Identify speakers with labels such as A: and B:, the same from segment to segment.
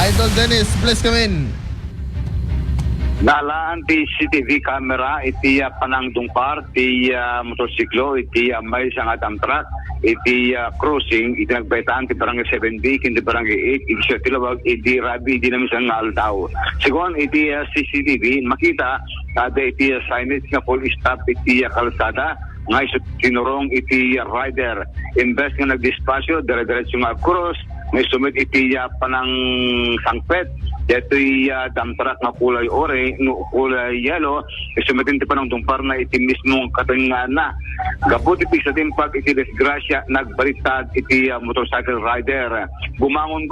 A: Idol Dennis, please come in.
B: Nalaan ti CCTV camera iti panang dungpar ti motorsiklo iti may sangat ang truck iti crossing iti nagbaytaan ti barangay 7B kindi barangay 8 iti siya tilawag iti rabi iti namin sang aldaw. Sigon iti CCTV makita ada iti signage nga full stop iti kalsada nga sinurong iti rider. Imbes nga nagdispasyo dire-diretso nga cross may sumit iti panang sangpet. Dito'y dump truck na kulay kulay yellow, sumitin ti panang dumpar na iti mismong katingan na. Gapot iti sa timpag iti desgrasya, nagbalitad iti motorcycle rider. Bumangon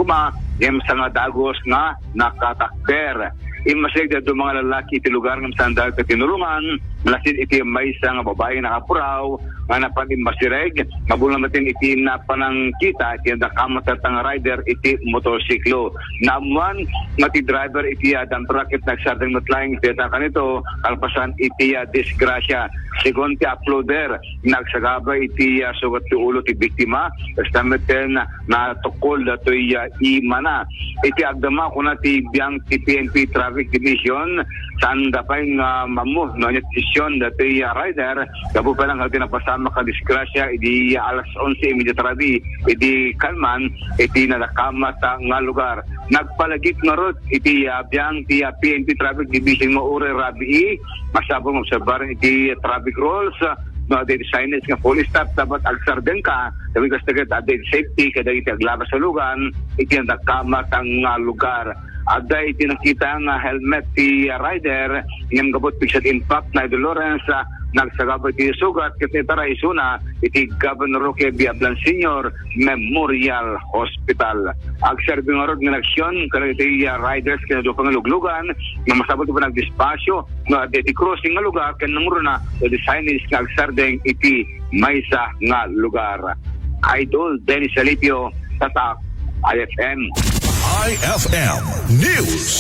B: yung sa nga dagos nga nakatakder. Imasig dito mga lalaki iti lugar ng sandal ka tinulungan, malasin iti may isang babae nakapuraw, nga napanin masireg, mabulang natin iti napanang kita, iti nakamatatang rider iti motorsiklo. Naman, ti driver iti dump truck it nagsardang matlayang iti kanito, kalpasan iti disgrasya. Sigon ti uploader, nagsagabay iti sugat ti ulo ti biktima, kastameten na tukol dato'y imana. Iti agdama kuna ti biyang ti PNP Traffic Division, saan dapay nga mamove, no, yung desisyon dato'y rider, gabo pa lang hati napasama ka disgrasya, iti alas 11 immediate rabi, iti kalman, iti nalakamat nga lugar. Nagpalagit nga rot, iti biyang ti PNP Traffic Division mo ure rabi, masabong obserbar iti traffic rules, no, the signage nga full stop dapat agsarden ka, sabi kasi ada safety kada iti aglabas sa lugan, iti nakamat ang lugar. Ada iti nakita nga helmet ti rider, yung gabot picture impact na Idol Lawrence, nagsagabay ti sugat kasi tara isuna iti Governor Roque Biablan Sr. Memorial Hospital. Agserbi nga rod ng aksyon kada iti riders kaya do pangaluglugan na masabot pa nagdispasyo na iti crossing nga lugar kaya namuro na the signage nga agsardeng iti maysa nga lugar. Idol Dennis Alipio, Tatak, IFM.
C: IFM News.